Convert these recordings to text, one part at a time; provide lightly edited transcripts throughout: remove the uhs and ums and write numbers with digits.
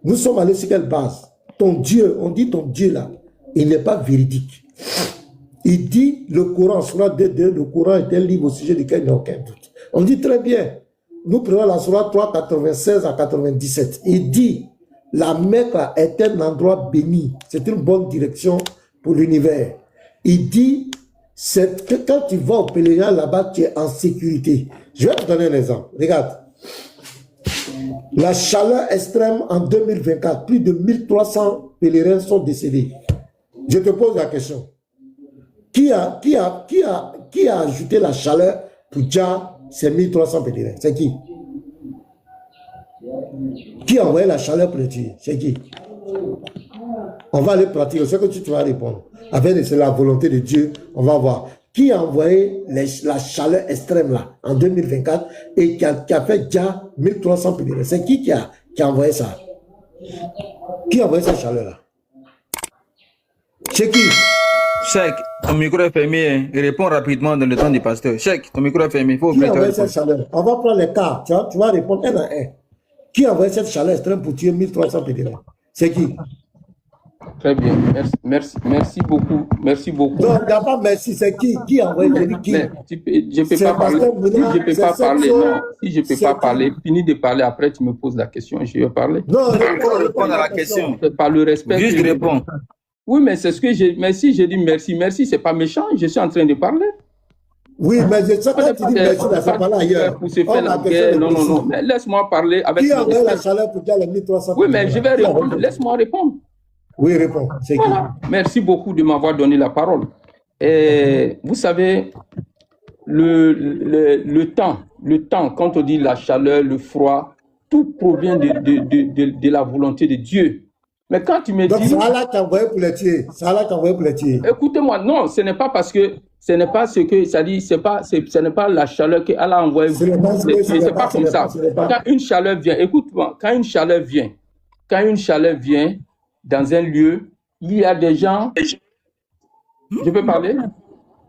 Nous sommes allés sur quelle base? Ton Dieu, on dit ton Dieu là, il n'est pas véridique. Il dit le Coran, Sourate 2, le Coran est un livre au sujet duquel il n'y a aucun doute. On dit très bien, nous prenons la Sourate 3, 96 à 97. Il dit, la Mecque est un endroit béni. C'est une bonne direction pour l'univers. Il dit, c'est que quand tu vas au pèlerinage là-bas, tu es en sécurité. Je vais te donner un exemple. Regarde. La chaleur extrême en 2024, plus de 1300 pèlerins sont décédés. Je te pose la question. Qui a ajouté la chaleur pour déjà ces 1300 pèlerins? C'est qui? Qui a envoyé la chaleur pour les tuer? C'est qui? On va aller pratiquer. C'est que tu vas répondre. Avec la volonté de Dieu, on va voir. Qui a envoyé la chaleur extrême là, en 2024 et qui a fait déjà 1300 pèlerins? C'est qui a envoyé ça? Qui a envoyé cette chaleur là? C'est qui? Cheikh, ton micro est fermé. Réponds rapidement dans le temps du pasteur. Cheikh, ton micro est fermé. Il faut Qui a envoyé cette chaleur? On va prendre les cas. Tu vas répondre un à un. Qui a envoyé cette chaleur extrême pour tuer 1300 pèlerins? C'est qui? Très bien. Merci beaucoup. Merci beaucoup. Non, il n'y a pas merci. C'est qui a envoyé? Qui? Je ne peux pas parler. Si je ne peux pas parler, non. Si je ne peux pas parler, finis de parler. Après, tu me poses la question. Je vais parler. Non, répondre à la question. Par le respect. Juste réponds. Oui, mais c'est ce que j'ai. Merci, j'ai dit merci. Merci, c'est pas méchant. Je suis en train de parler. Oui, mais je sais pas si tu dis merci, c'est pas là ailleurs. Pour se faire la guerre. Non. Mais laisse-moi parler avec. Qui a envoyé la chaleur pour dire les 1300? Oui, mais je vais répondre. Laisse-moi répondre. Oui, réponds. C'est qui? Merci beaucoup de m'avoir donné la parole. Et vous savez, le temps, quand on dit la chaleur, le froid, tout provient de la volonté de Dieu. Mais quand tu me donc, dis... Donc, c'est Allah qui a envoyé pour les tuer. C'est Allah qui a envoyé pour les tuer. Écoutez-moi, non, ce n'est pas parce que... Ce n'est pas ce que ça dit, ce n'est pas la chaleur qu'Allah a envoyée. C'est pas comme ça. Quand une chaleur vient, écoute-moi, quand une chaleur vient dans un lieu, il y a des gens... Je peux parler?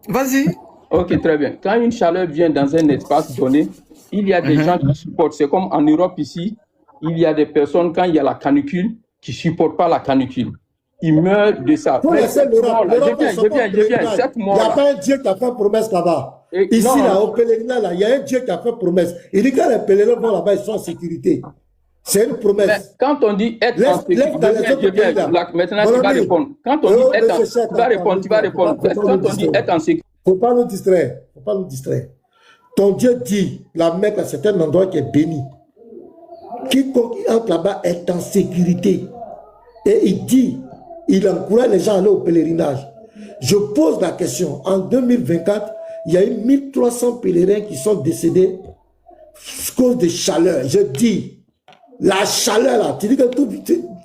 Vas-y. Ok, très bien. Quand une chaleur vient dans un espace donné, il y a des gens qui supportent. C'est comme en Europe ici, il y a des personnes, quand il y a la canicule, qui ne supportent pas la canicule. Ils meurent de ça. Je viens. 7 mois. Il n'y a pas un Dieu qui a fait promesse là-bas. Ici, là, au pèlerinage, il y a un Dieu qui a fait promesse. Il dit que les pèlerins vont là-bas, ils sont en sécurité. C'est une promesse. Mais quand on dit être en sécurité, maintenant tu vas répondre. Quand on dit être en sécurité, tu vas répondre. Quand on dit être en sécurité. Il ne faut pas nous distraire. Faut pas nous distraire. Ton Dieu dit, la Mecque, c'est un endroit qui est béni. Quiconque entre là-bas est en sécurité. Et il dit, il encourage les gens à aller au pèlerinage. Je pose la question. En 2024, il y a eu 1300 pèlerins qui sont décédés à cause de chaleur. Je dis, la chaleur là, tu dis que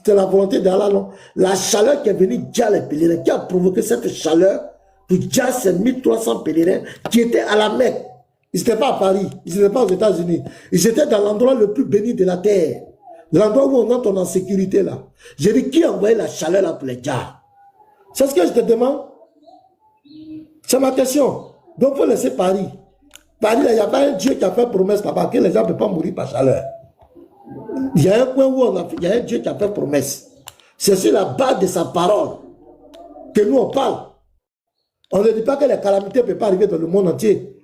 c'est la volonté d'Allah, non? La chaleur qui est venue déjà les pèlerins, qui a provoqué cette chaleur pour déjà ces 1300 pèlerins qui étaient à la Mecque. Ils n'étaient pas à Paris, ils n'étaient pas aux États-Unis. Ils étaient dans l'endroit le plus béni de la terre. L'endroit où on entre en sécurité là. J'ai dit, qui a envoyé la chaleur là pour les gars? C'est ce que je te demande. C'est ma question. Donc, il faut laisser Paris. Paris, il n'y a pas un Dieu qui a fait promesse là-bas que les gens ne peuvent pas mourir par chaleur. Il y a un coin où il y a un Dieu qui a fait promesse. C'est sur la base de sa parole que nous on parle. On ne dit pas que les calamités ne peuvent pas arriver dans le monde entier.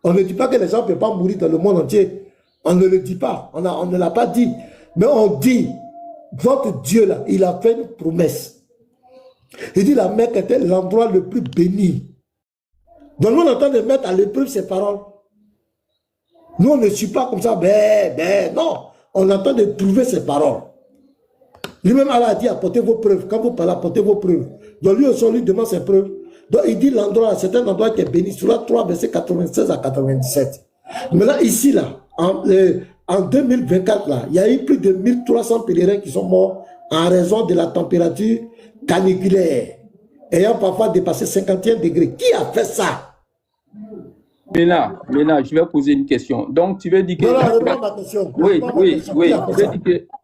On ne dit pas que les gens ne peuvent pas mourir dans le monde entier. On ne le dit pas. On ne l'a pas dit. Mais on dit, votre Dieu là, il a fait une promesse. Il dit la Mecque était l'endroit le plus béni. Donc nous on entend de mettre à l'épreuve ces paroles. Nous on ne suit pas comme ça, non. On entend de trouver ces paroles. Lui-même Allah a dit apportez vos preuves. Quand vous parlez, apportez vos preuves. Donc lui aussi on lui demande ses preuves. Donc il dit l'endroit, c'est un endroit qui est béni. Sur la 3, verset 96 à 97. Maintenant ici là, en 2024 là, il y a eu plus de 1300 pèlerins qui sont morts en raison de la température caniculaire, ayant parfois dépassé 51 degrés. Qui a fait ça? Maintenant, je vais poser une question. Donc, tu veux dire que... Non, réponds à ma question. Oui.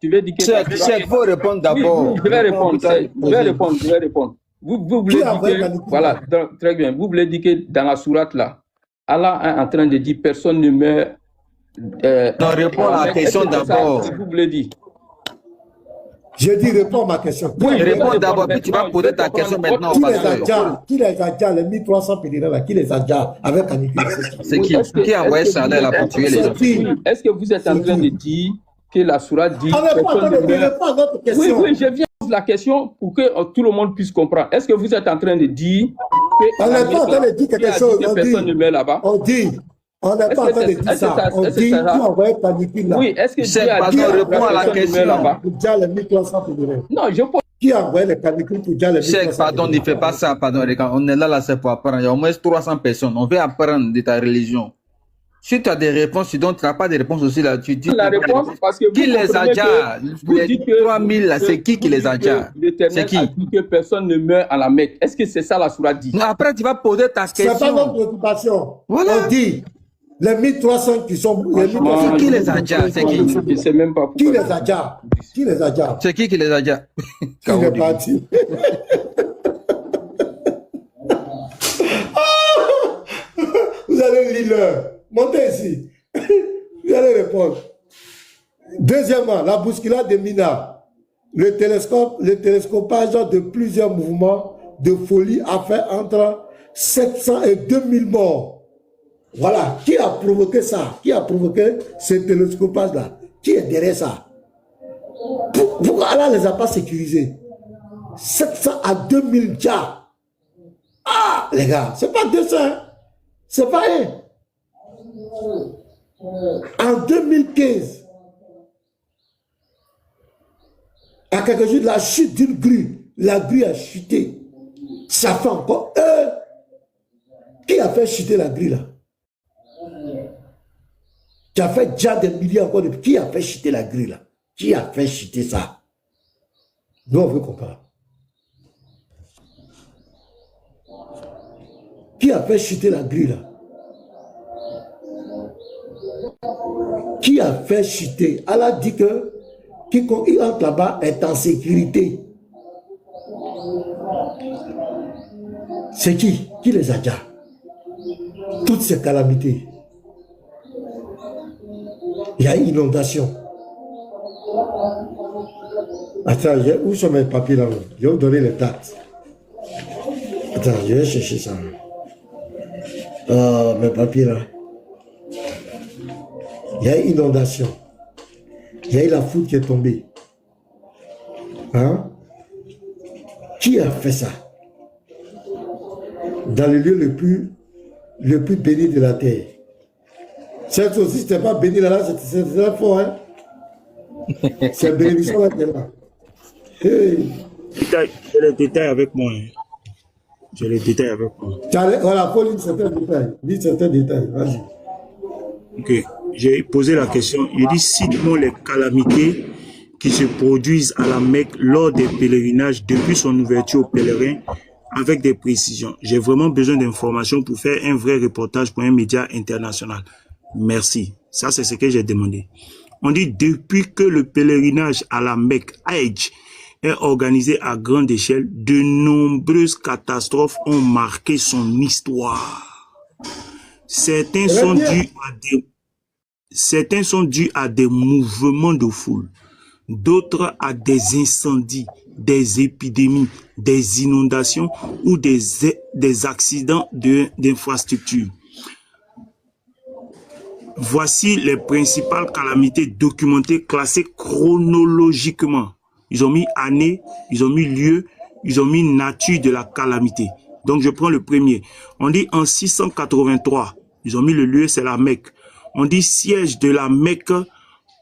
Tu veux dire que... Cheikh, faut répondre d'abord. Oui, je vais répondre. Vous voulez dire que... Voilà, très bien. Vous voulez dire que dans la sourate là, Allah est en train de dire personne ne meurt... non, réponds à la question d'abord. Vous voulez dire... Je dis, réponds à ma question. Oui, Réponds d'abord, puis tu vas poser ta question maintenant. Qui les a déjà, les 1300 pèlerins là, qui les a déjà avec canicule? C'est qui? Qui a envoyé Chandel là pour tuer les gens? Est-ce que vous êtes en train de dire que la sourate dit... On n'est pas en train de répondre à votre question. Oui, je viens poser la question pour que tout le monde puisse comprendre. Est-ce que vous êtes en train de dire que... On n'est pas en train de dire quelque chose. Personne ne meurt là-bas. On dit... On n'est pas en train de dire ça. On dit qui a envoyé canicule là. Oui, est-ce que Dieu a dit répond à la question là-bas? Pour déjà les 1300 pèlerins. Non, je pose... Qui a envoyé les canicules pour déjà les 1300 Cheikh, pardon, ne fais pas ça, pardon, regarde, on est là, c'est pour apprendre. Il y a au moins 300 personnes. On veut apprendre de ta religion. Si tu as des réponses, tu n'as pas de réponses aussi là, tu dis. La réponse, parce que qui les a déjà? Les 3000 là, c'est qui les a déjà? C'est qui? Que personne ne meurt à la Mecque. Est-ce que c'est ça la sourate dit? Non, après, tu vas poser ta question. C'est pas notre préoccupation. Voilà. On dit les 1300 qui sont. Qui les a déjà? C'est qui? Je ne sais même pas pourquoi. Qui les a déjà? Qui les a déjà? C'est qui les a déjà? Qui est parti? Vous allez lire l'heure. Montez ici. Vous allez répondre. Deuxièmement, la bousculade de Mina. Le télescopage de plusieurs mouvements de folie a fait entre 700 et 2000 morts. Voilà. Qui a provoqué ça? Qui a provoqué ce télescopage-là? Qui est derrière ça? Pourquoi Allah ne les a pas sécurisés? 700 à 2000 dja. Ah, les gars, c'est pas 200. C'est pas un. En 2015, à quelques jours de la chute d'une grue, la grue a chuté. Ça fait encore qui a fait chuter la grue là? Qui a fait déjà des milliers encore de... Qui a fait chuter la grue là? Qui a fait chuter ça? Nous on veut comprendre. Qui a fait chuter la grue là? Qui a fait chuter? Allah dit que quiconque entre là-bas est en sécurité. C'est qui? Qui les a déjà? Toutes ces calamités. Il y a une inondation. Attends, où sont mes papiers là? Je vais vous donner les dates. Attends, je vais chercher ça. Mes papiers là. Il y a une inondation. Il y a eu la foudre qui est tombée. Hein? Qui a fait ça? Dans le lieu le plus béni de la terre. Cette aussi, c'était pas béni là, c'était fort, hein? C'est bénédiction là qui est là. Hey. J'ai les détails avec moi. Hein. J'ai les détails avec moi. Voilà, il faut lire certains détails. Lire certains détails, vas-y. Ok, j'ai posé la question. Il dit, cite-moi les calamités qui se produisent à la Mecque lors des pèlerinages depuis son ouverture aux pèlerins avec des précisions. J'ai vraiment besoin d'informations pour faire un vrai reportage pour un média international. Merci. Ça, c'est ce que j'ai demandé. On dit, depuis que le pèlerinage à la Mecque, Hajj, est organisé à grande échelle, de nombreuses catastrophes ont marqué son histoire. Certains sont dus à des mouvements de foule, d'autres à des incendies, des épidémies, des inondations ou des accidents d'infrastructure. Voici les principales calamités documentées, classées chronologiquement. Ils ont mis année, ils ont mis lieu, ils ont mis nature de la calamité. Donc je prends le premier. On dit en 683, ils ont mis le lieu, c'est la Mecque. On dit siège de la Mecque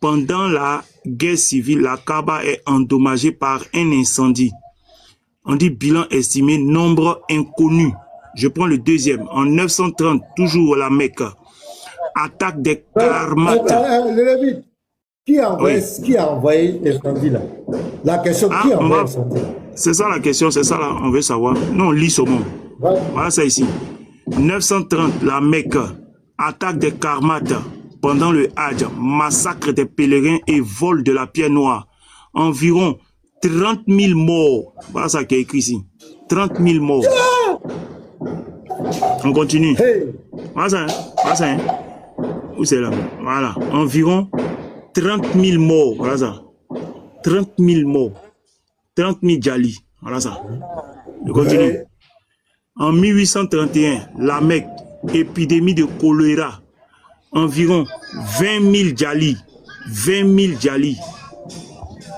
pendant la guerre civile, la Kaaba est endommagée par un incendie. On dit bilan estimé, nombre inconnu. Je prends le deuxième. En 930, toujours la Mecque. Attaque des Karmates. Qui a envoyé l'incendie là? La question, qui a envoyé l'incendie? C'est ça la question, c'est ça là, on veut savoir. Non, on lit ce mot. Voilà ça ici. 930, la Mecque. Attaque des Karmates pendant le Hajj. Massacre des pèlerins et vol de la pierre noire. Environ 30 000 morts. Voilà ça qui est écrit ici. 30 000 morts. On continue. Voilà ça, voilà ça. Où c'est là? Voilà. Environ 30 000 morts. Voilà ça. 30 000 morts. 30 000 Djali. Voilà ça. Je continue. Ouais. En 1831, la Mecque, épidémie de choléra. Environ 20 000 Djali. 20 000 Djali.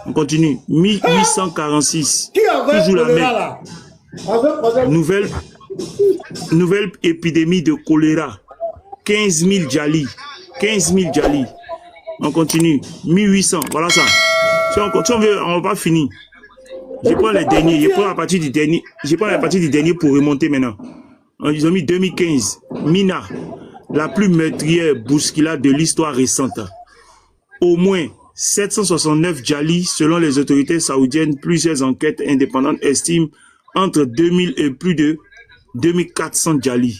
On continue. 1846. Qui avait Toujours la choléra Mecque. là? Nouvelle épidémie de choléra. 15 000 Djali. 15 000 Djali. On continue. 1800. Voilà ça. Si on continue, on va pas finir. Je prends les derniers. Je prends la partie du dernier. Je prends la partie du dernier pour remonter maintenant. Ils ont mis 2015. Mina, la plus meurtrière bousculade de l'histoire récente. Au moins 769 Djali, selon les autorités saoudiennes. Plusieurs enquêtes indépendantes estiment entre 2000 et plus de 2400 Djali.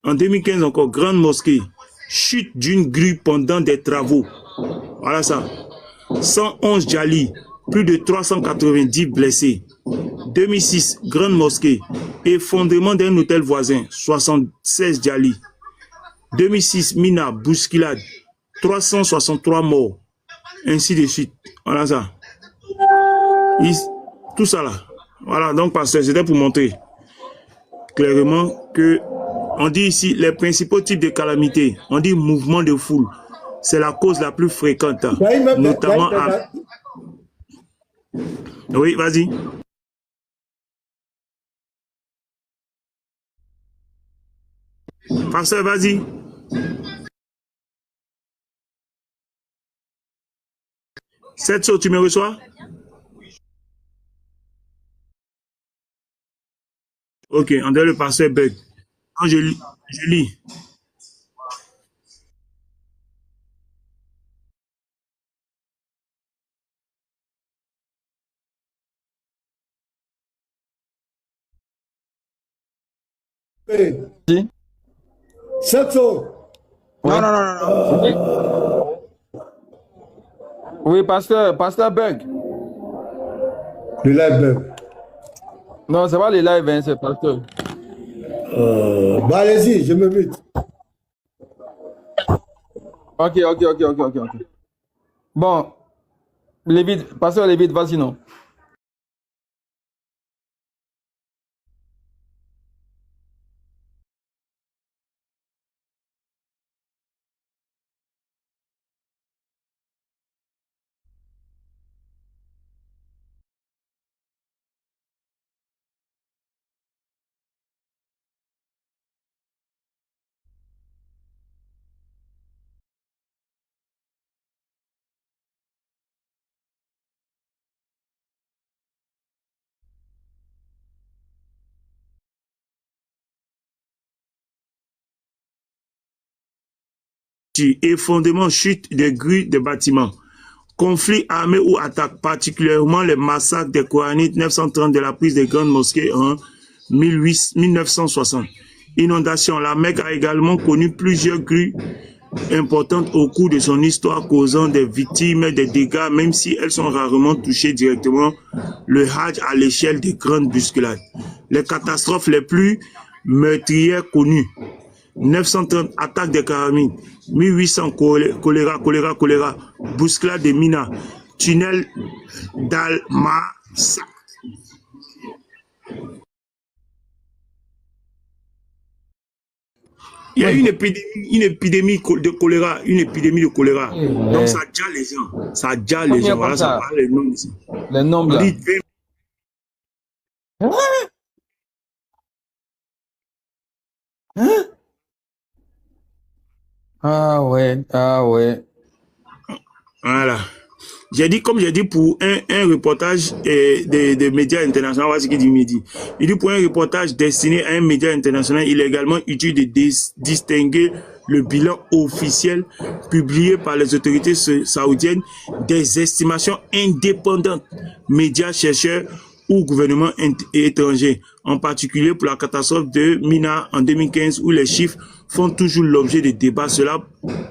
En 2015 encore, grande mosquée. Chute d'une grue pendant des travaux. Voilà ça. 111 Djali. Plus de 390 blessés. 2006, grande mosquée. Effondrement d'un hôtel voisin. 76 Djali. 2006, Mina, bousculade. 363 morts. Ainsi de suite. Voilà ça. Tout ça là. Voilà, donc pasteur, c'était pour montrer clairement que on dit ici les principaux types de calamités. On dit mouvement de foule. C'est la cause la plus fréquente. Notamment à... Oui, vas-y. Pasteur, vas-y. Cette chose, tu me reçois? Ok, on dirait le pasteur bug. Quand je lis. Hey. Si. Cette chose. Non, non, non, non. Oui, pasteur Bug. Le live. Non, c'est pas les lives, hein, c'est pasteur. Bah allez-y, je me mute. Ok. Bon, pasteur Lévite, vas-y, non. Effondrement, chute des grues des bâtiments. Conflits armés ou attaques, particulièrement les massacres des Coranites 930 de la prise des grandes mosquées en 1960. Inondation. La Mecque a également connu plusieurs grues importantes au cours de son histoire, causant des victimes, des dégâts, même si elles sont rarement touchées directement le Hajj à l'échelle des grandes bousculades. Les catastrophes les plus meurtrières connues. 930 attaques des Karamides, 1800 choléra, bousculade de Mina, tunnel d'Al-Massa. Il y a une épidémie de choléra, Donc ça déjà les gens, Voilà, ça parle les noms ici. Les noms là. Hein? Ah ouais. Voilà. Comme j'ai dit pour un reportage des médias internationaux, voilà ce qu'il dit midi. Il dit pour un reportage destiné à un média international, il est également utile de distinguer le bilan officiel publié par les autorités saoudiennes des estimations indépendantes, médias, chercheurs ou gouvernements étrangers, en particulier pour la catastrophe de Mina en 2015 où les chiffres font toujours l'objet de débats. Cela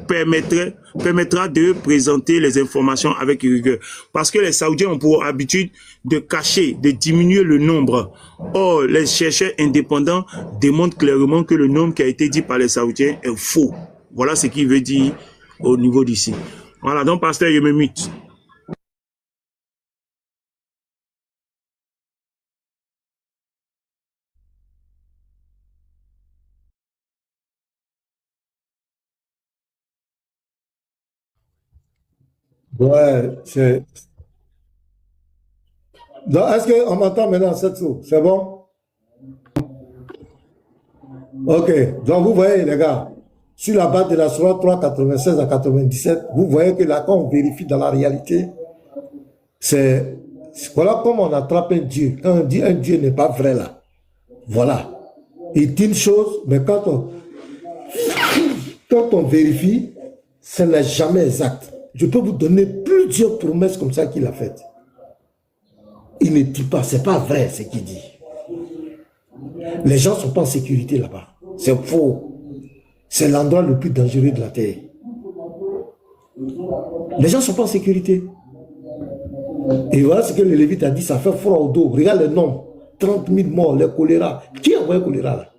permettra de présenter les informations avec rigueur. Parce que les Saoudiens ont pour habitude de cacher, de diminuer le nombre. Or, les chercheurs indépendants démontrent clairement que le nombre qui a été dit par les Saoudiens est faux. Voilà ce qu'il veut dire au niveau d'ici. Voilà, donc pasteur, je me mute. Ouais, c'est... Donc, est-ce qu'on m'entend maintenant, Setsu? C'est bon? Ok, donc vous voyez les gars, sur la base de la Surah 3, 96 à 97, vous voyez que là, quand on vérifie dans la réalité, c'est... Voilà comment on attrape un Dieu. Quand on dit un Dieu n'est pas vrai là, voilà. Il dit une chose, mais quand on vérifie, ce n'est jamais exact. Je peux vous donner plusieurs promesses comme ça qu'il a faites. Il ne dit pas, c'est pas vrai ce qu'il dit. Les gens ne sont pas en sécurité là-bas. C'est faux. C'est l'endroit le plus dangereux de la terre. Les gens ne sont pas en sécurité. Et voilà ce que le Lévite a dit, ça fait froid au dos. Regarde les noms. 30 000 morts, le choléra. Qui a envoyé le choléra là?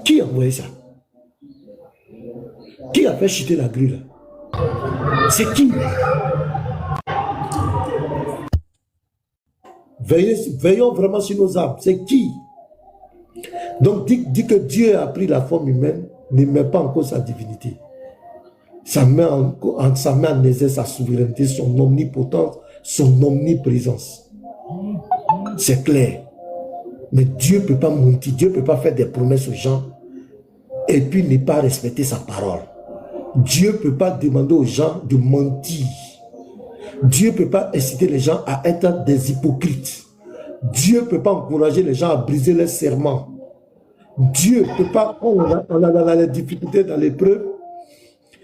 Qui a envoyé ça? Qui a fait chuter la grue là? C'est qui? Veillons vraiment sur nos âmes. C'est qui? Donc, dit que Dieu a pris la forme humaine, ne met pas en cause sa divinité. Ça met en exerce sa souveraineté, son omnipotence, son omniprésence. C'est clair. Mais Dieu ne peut pas mentir. Dieu ne peut pas faire des promesses aux gens et puis ne pas respecter sa parole. Dieu ne peut pas demander aux gens de mentir. Dieu ne peut pas inciter les gens à être des hypocrites. Dieu ne peut pas encourager les gens à briser leurs serments. Dieu ne peut pas, quand on a dans les difficultés, dans l'épreuve,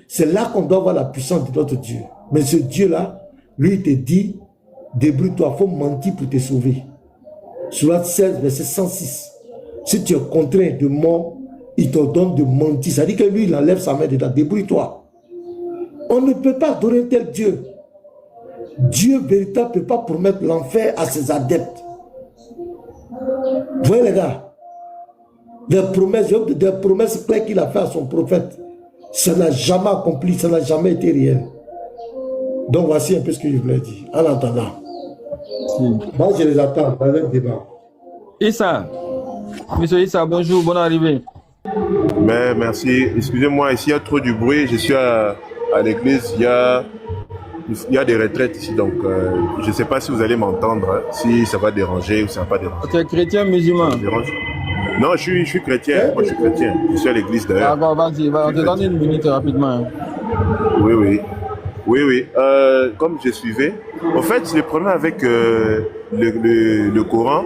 c'est là qu'on doit voir la puissance de notre Dieu. Mais ce Dieu-là, lui, il te dit, débrouille-toi, il faut mentir pour te sauver. Sourate 16, verset 106. Si tu es contraint de mort, il te donne de mentir. Ça dit que lui, il enlève sa main dedans. Débrouille-toi. On ne peut pas adorer un tel Dieu. Dieu véritable ne peut pas promettre l'enfer à ses adeptes. Vous voyez les gars, des promesses claires qu'il a fait à son prophète, ça n'a jamais accompli, ça n'a jamais été réel. Donc voici un peu ce que je voulais dire. En attendant, moi je les attends dans un débat. Issa, monsieur Issa, bonjour, bonne arrivée. Mais merci, excusez-moi, ici il y a trop du bruit, je suis à l'église, il y a des retraites ici, donc je ne sais pas si vous allez m'entendre, hein, si ça va déranger ou ça ne va pas déranger. Tu es chrétien musulman? Non, je suis chrétien, moi je suis chrétien, je suis à l'église d'ailleurs. D'accord, vas-y, on te donne une minute rapidement. Hein. Oui, comme je suivais, en fait le problème avec le Coran,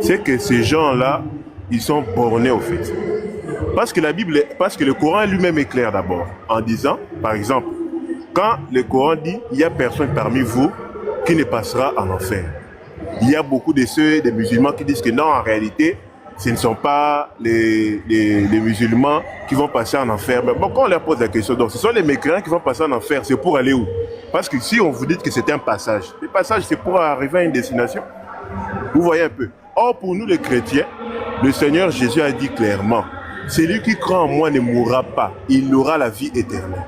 c'est que ces gens-là, ils sont bornés au fait. Parce que le Coran lui-même est clair d'abord, en disant, par exemple, quand le Coran dit, il n'y a personne parmi vous qui ne passera en enfer. Il y a beaucoup des musulmans qui disent que non, en réalité, ce ne sont pas les musulmans qui vont passer en enfer. Mais bon, quand on leur pose la question, donc ce sont les mécréants qui vont passer en enfer, c'est pour aller où? Parce que si on vous dit que c'est un passage, le passage c'est pour arriver à une destination. Vous voyez un peu. Or, pour nous les chrétiens, le Seigneur Jésus a dit clairement, celui qui croit en moi ne mourra pas, il aura la vie éternelle.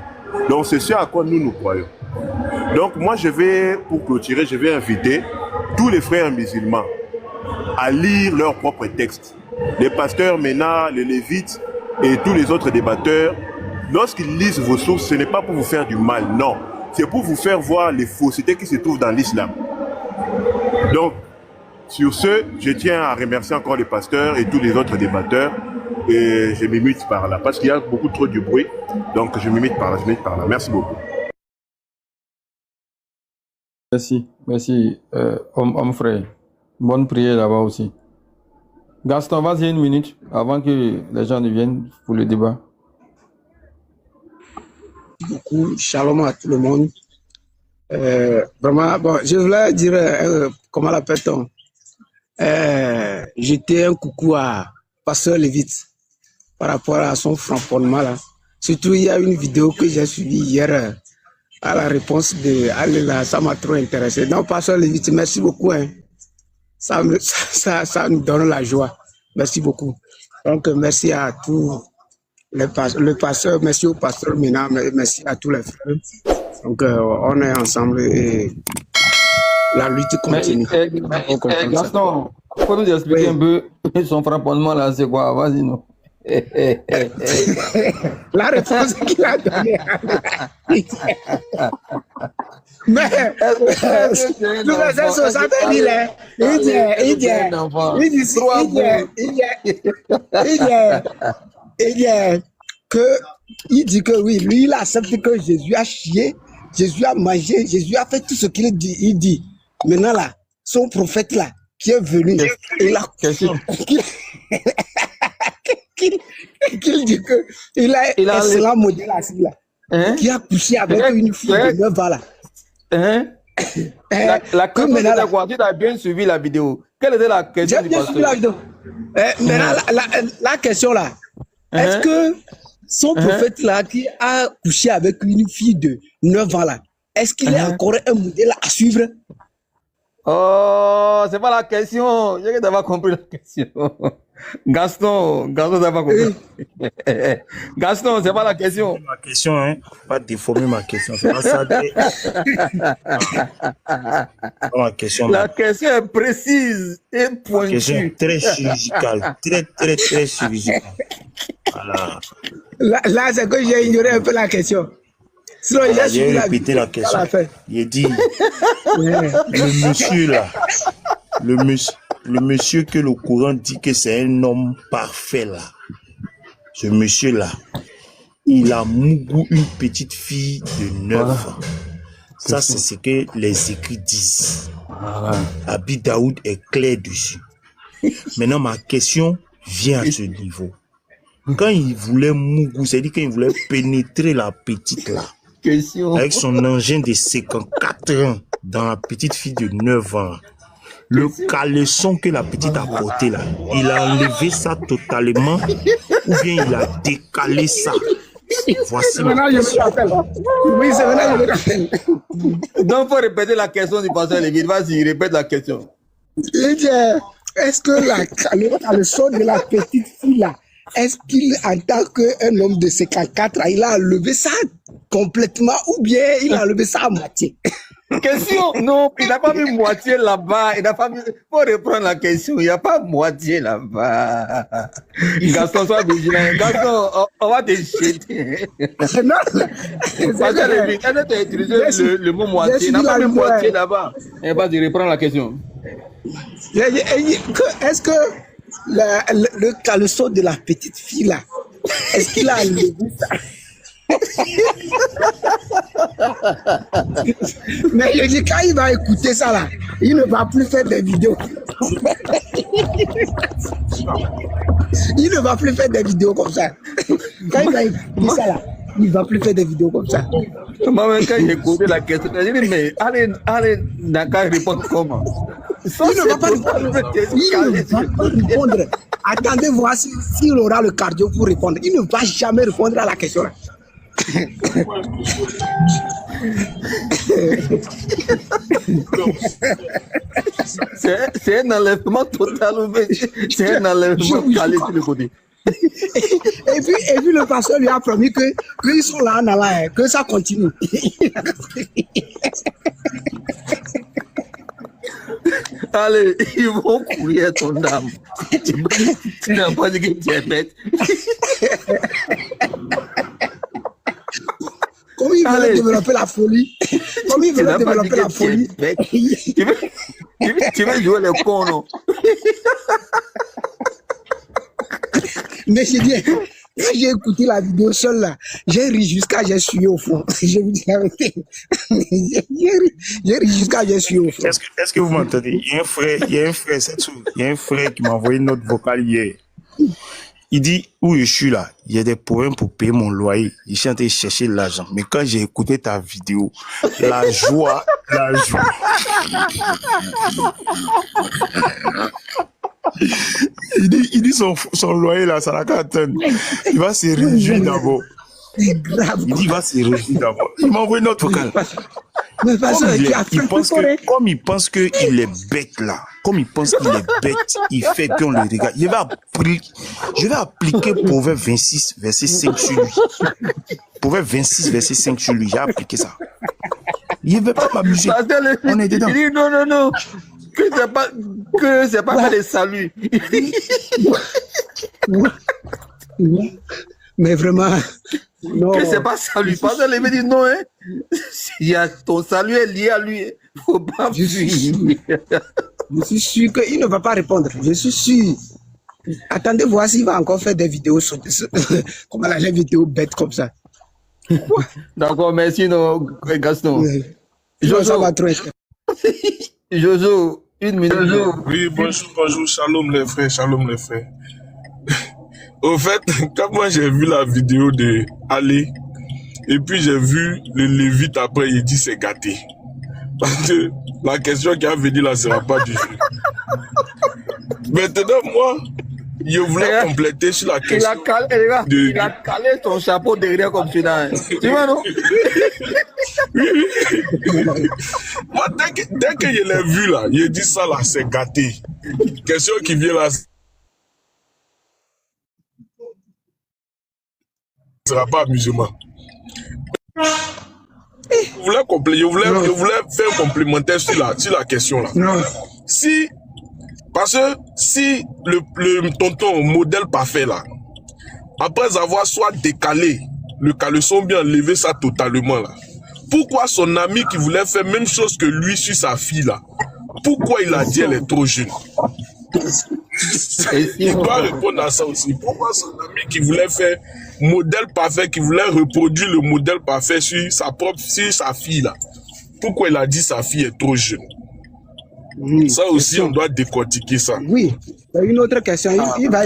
Donc c'est ce à quoi nous croyons. Donc moi pour clôturer, je vais inviter tous les frères musulmans à lire leurs propres textes. Les pasteurs, Ménard, les lévites et tous les autres débatteurs, lorsqu'ils lisent vos sources, ce n'est pas pour vous faire du mal, non. C'est pour vous faire voir les faussetés qui se trouvent dans l'islam. Donc, sur ce, je tiens à remercier encore les pasteurs et tous les autres débatteurs. Et je m'imite par là, parce qu'il y a beaucoup trop de bruit. Donc, je m'imite par là, Merci beaucoup. Merci, homme frère. Bonne prière là-bas aussi. Gaston, vas-y une minute avant que les gens ne viennent pour le débat. Beaucoup, shalom à tout le monde. Vraiment, bon, je voulais dire, comment l'appelle-t-on? Jeter un coucou à Pasteur Lévite par rapport à son framponnement là. Surtout, il y a une vidéo que j'ai suivie hier à la réponse de Allah, ça m'a trop intéressé. Donc, Pasteur Lévite, merci beaucoup. Hein. Ça nous donne la joie. Merci beaucoup. Donc, merci à tous le pasteur, merci au pasteur Mina, merci à tous les frères. Donc, on est ensemble et la lutte continue. Gaston, faut nous expliquer un peu son framponnement là, c'est quoi? Vas-y, non. La réponse qu'il a donnée. Mais, le verset 60, il dit que oui, lui, il accepte que Jésus a chié, Jésus a mangé, Jésus a fait tout ce qu'il dit. Il dit, maintenant là, son prophète là, qui est venu, il a qu'il dit que il a un excellent modèle assis là, qui a couché avec une fille de 9 ans là. La question était quoi? Tu as bien suivi la vidéo. Quelle était la question du pasteur? Maintenant, la question là, est-ce que son prophète là qui a couché avec une fille de 9 ans là, est-ce qu'il est encore un modèle à suivre? Oh, c'est pas la question. J'ai d'abord compris la question. Gaston, t'as pas compris. Gaston, c'est pas la question. Ma question, hein. Pas déformer ma question. C'est pas ça. Ma question. La question est précise et pointue. La question est très chirurgicale. Très chirurgicale. Voilà. Là, c'est que j'ai ignoré un peu la question. Sinon, j'ai répété la question. Il dit, le monsieur là, le monsieur que le Coran dit que c'est un homme parfait là, ce monsieur là, il a mougou une petite fille de 9 ans. Ça, c'est ce que les écrits disent. Abi Daoud est clair dessus. Maintenant, ma question vient à ce niveau. Quand il voulait mougou, c'est-à-dire qu'il voulait pénétrer la petite là, avec son engin de 54 ans dans la petite fille de 9 ans, le caleçon que la petite a porté là, il a enlevé ça totalement ou bien il a décalé ça? Voici ma question. Oui, c'est maintenant que je me rappelle. Donc, il faut répéter la question du pasteur Lévy. Vas-y, répète la question. Est-ce que le caleçon de la petite fille là, est-ce qu'il, en tant qu'un homme de 54 ans, il a enlevé ça complètement ou bien il a enlevé ça à moitié? Question, non, il n'a pas mis moitié là-bas. Il n'a pas mis. Faut reprendre la question. Il n'y a pas moitié là-bas. Gaston, sois vigilant. Gaston, on va te jeter. Non, parce que elle a utilisé le mot moitié. Il n'a pas mis moitié là-bas. Vas-y, reprends la question. Est-ce que le caleçon de la petite fille là, est-ce qu'il a enlevé ça? Mais je dis, quand il va écouter ça là, il ne va plus faire des vidéos. Il ne va plus faire des vidéos comme ça. Quand il va écouter ça là, il ne va plus faire des vidéos comme ça. Moi, quand j'ai écouté la question, j'ai dit, mais allez, Dakar répondre comment? Il ne va pas répondre. Attendez voir s'il aura le cardio pour répondre. Il ne va jamais répondre à la question là. C'est un enlèvement total, c'est un enlèvement calé sur le côté. Et puis le pasteur lui a promis qu'ils sont là en allant, que ça continue. Allez, ils vont courir ton âme. Tu n'as pas dit que tu es bête. Comment il veut développer la folie? Comment il veut développer la folie? Tu veux jouer le con, non? Mais j'ai dit, quand j'ai écouté la vidéo seule là, j'ai ri jusqu'à j'ai sué au fond. Je vous dis la vérité. J'ai ri jusqu'à j'ai sué au fond. Est-ce que vous m'entendez? Il y a un frère, c'est tout. Il y a un frère qui m'a envoyé une note vocale hier. Il dit, où je suis là, il y a des problèmes pour payer mon loyer. Je suis en train de chercher l'argent. Mais quand j'ai écouté ta vidéo, la joie. Il dit son loyer là, ça n'a qu'à attendre. Il va se réjouir d'abord. C'est grave. Il dit, il va se réjouir d'abord. Il m'a envoyé notre vocal. Mais parce comme il pense qu'il est bête là, comme il pense qu'il est bête, il fait qu'on le regarde. Je vais appliquer Proverbe 26, verset 5 sur lui. Proverbe 26, verset 5 sur lui. J'ai appliqué ça. Il ne veut pas m'amuser. On est dedans. Il dit non. Que c'est pas le salut. Mais vraiment, Non. Que c'est pas salut. Parce qu'il me dit non, hein. Ton salut est lié à lui. Faut pas Je suis sûr. fuir. Je suis sûr qu'il ne va pas répondre. Je suis sûr. Attendez voir s'il va encore faire des vidéos comme les vidéos bêtes comme ça. D'accord, merci, non, Gaston. Sinon, ça Jojo, va trop être. Jojo, une minute. Oui, bonjour, shalom les frères, shalom les frères. Au fait, quand moi j'ai vu la vidéo de Ali, et puis j'ai vu le Lévite après, il dit c'est gâté. Parce que la question qui a venu là, ne sera pas du jeu. Maintenant, moi, je voulais compléter sur la Il question. a calé ton chapeau derrière comme celui-là. Hein. Tu vois, non? Moi, dès que je l'ai vu là, il dit ça là, c'est gâté. Question qui vient là, ce ne sera pas amusement. Je voulais faire un complémentaire sur la question là. Non. Parce que si le tonton modèle parfait là, après avoir soit décalé le caleçon, bien levé ça totalement là, pourquoi son ami qui voulait faire même chose que lui sur sa fille là, pourquoi il a dit elle est trop jeune? Il doit répondre à ça aussi. Pourquoi son ami qui voulait faire modèle parfait, qui voulait reproduire le modèle parfait sur sa fille là, pourquoi il a dit sa fille est trop jeune? Oui, ça aussi, on doit décortiquer ça. Oui, une autre question. Il va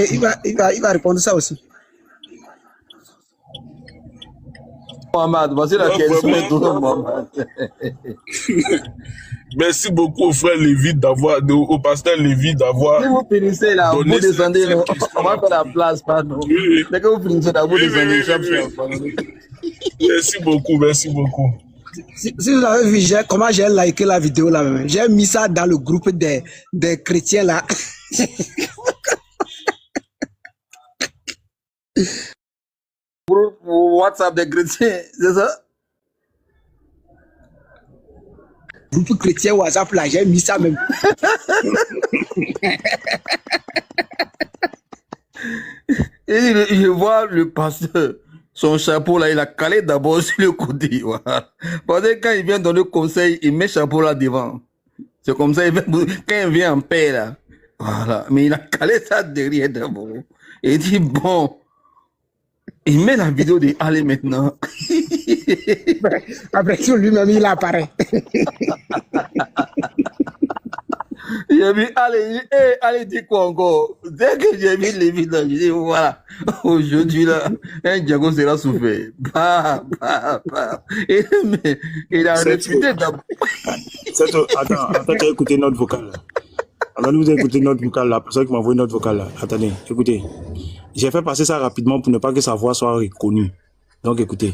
répondre ça aussi. Mohamed, voici la question de tout Mohamed. Merci beaucoup au frère Lévi au pasteur Lévi d'avoir. Si vous finissez là, vous descendez, on va faire la place, pardon. Dès que vous finissez là, vous descendez. Merci beaucoup, merci beaucoup. Si vous avez vu comment j'ai liké la vidéo là même, j'ai mis ça dans le groupe des chrétiens là. Pour WhatsApp des chrétiens, c'est ça? Groupe chrétien WhatsApp là, j'ai mis ça même. Et je vois le pasteur, son chapeau là, il a calé d'abord sur le côté. Voilà. Parce que quand il vient donner le conseil, il met le chapeau là devant. C'est comme ça, quand il vient en paix là. Voilà. Mais il a calé ça derrière d'abord. Et il dit, bon, il met la vidéo de Ali maintenant. Après tout, lui-même, il apparaît. J'ai vu allez, dis quoi encore? Dès que j'ai vu les vidéos, je dis voilà, aujourd'hui là, un Diago sera souffert. Et il a réfuté d'abord. Attends, écoutez notre vocal là. Alors vous écoutez notre vocal là, la personne qui m'a envoyé notre vocal là. Attendez, écoutez. J'ai fait passer ça rapidement pour ne pas que sa voix soit reconnue. Donc écoutez.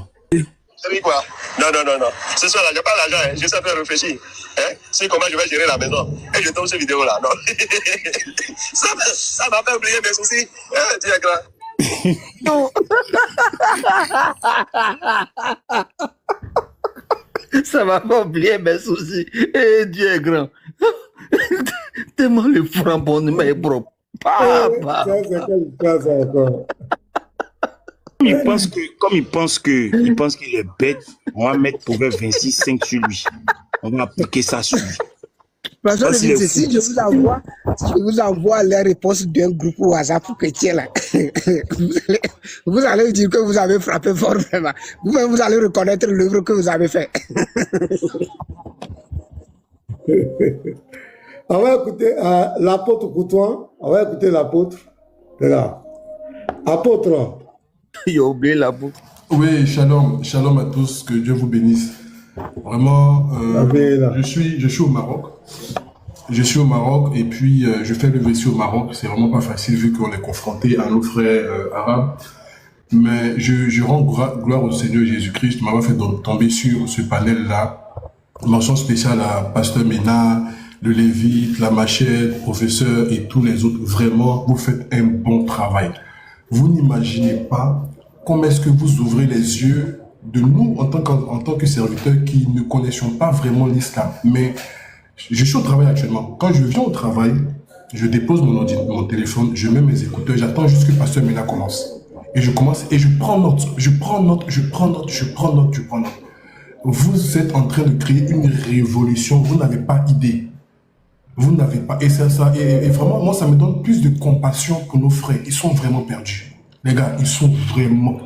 C'est quoi? Non. Ce soir là, j'ai pas l'argent, hein. Je sais faire réfléchir. Hein? C'est comment je vais gérer la maison. Et je tombe sur vidéo là. Non. ça m'a fait oublier mes soucis. Tu es grand. Non. Ça m'a fait oublier mes soucis. Et Dieu est grand. Tellement le frambonement est propre. Comme il pense qu'il est bête, on va mettre Proverbe 26:5 sur lui. On va appliquer ça sur lui. Si je vous envoie les réponses d'un groupe WhatsApp chrétien là, vous allez dire que vous avez frappé fort vraiment. Vous allez reconnaître l'œuvre que vous avez fait. On va écouter l'apôtre Coutouin. On va écouter l'apôtre. Là. Apôtre. Il a oublié l'apôtre. Oui, shalom à tous, que Dieu vous bénisse. Vraiment, je suis au Maroc. Je suis au Maroc et puis je fais le ici au Maroc. C'est vraiment pas facile vu qu'on est confronté à nos frères arabes. Mais je rends gloire au Seigneur Jésus-Christ de m'avoir fait tomber sur ce panel-là. Mention spéciale à Pasteur Ménard, le Lévite, la Machette, professeur et tous les autres. Vraiment, vous faites un bon travail. Vous n'imaginez pas comment est-ce que vous ouvrez les yeux de nous en tant que serviteurs qui ne connaissions pas vraiment l'islam. Mais je suis au travail actuellement. Quand je viens au travail, je dépose mon téléphone, je mets mes écouteurs, j'attends juste que Pasteur Ménard commence. Et je commence, et je prends note, je prends note. Vous êtes en train de créer une révolution, vous n'avez pas idée. Vous n'avez pas, et c'est ça, et vraiment, moi, ça me donne plus de compassion pour nos frères. Ils sont vraiment perdus. Les gars, ils sont vraiment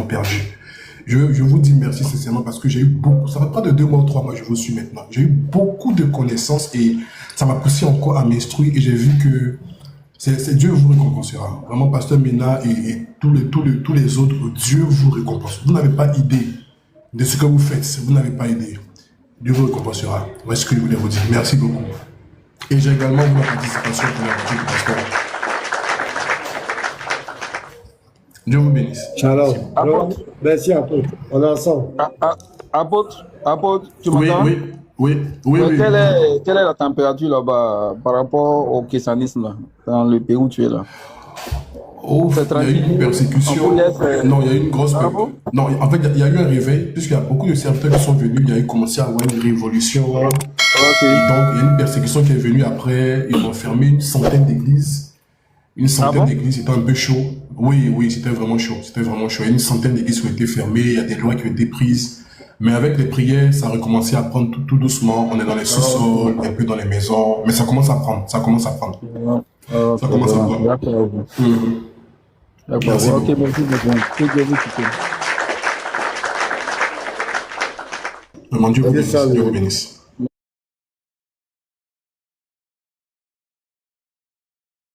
perdus. Je vous dis merci sincèrement parce que j'ai eu beaucoup, ça fait pas de 2 mois ou 3 mois, je vous suis maintenant. J'ai eu beaucoup de connaissances et ça m'a poussé encore à m'instruire et j'ai vu que c'est Dieu vous récompensera. Vraiment, Pasteur Mina et tous les autres, Dieu vous récompense. Vous n'avez pas idée de ce que vous faites, vous n'avez pas idée. Dieu vous récompensera. Voilà ce que je voulais vous dire. Merci beaucoup. Et j'ai également eu ma participation pour la partie du pasteur. Dieu vous bénisse. Shalom. Merci, apôtre. On est ensemble. Apôtre, tu m'entends? Oui. Quelle est la température là-bas par rapport au christianisme là, dans le pays où tu es là? Oh, il y a eu une persécution. Non, il y a eu une grosse persécution. Non, en fait, il y a eu un réveil, puisqu'il y a beaucoup de serviteurs qui sont venus, il y a eu commencé à avoir une révolution. Okay. Et donc, il y a une persécution qui est venue après. Ils ont fermé une centaine d'églises. Une centaine d'églises, c'était un peu chaud. Oui, c'était vraiment chaud. Il y a une centaine d'églises qui ont été fermées, il y a des lois qui ont été prises. Mais avec les prières, ça a recommencé à prendre tout doucement. On est dans les sous-sols, un peu dans les maisons. Mais ça commence à prendre. Ça commence à prendre. D'accord. Merci beaucoup. Ok, merci. Dieu vous bénisse.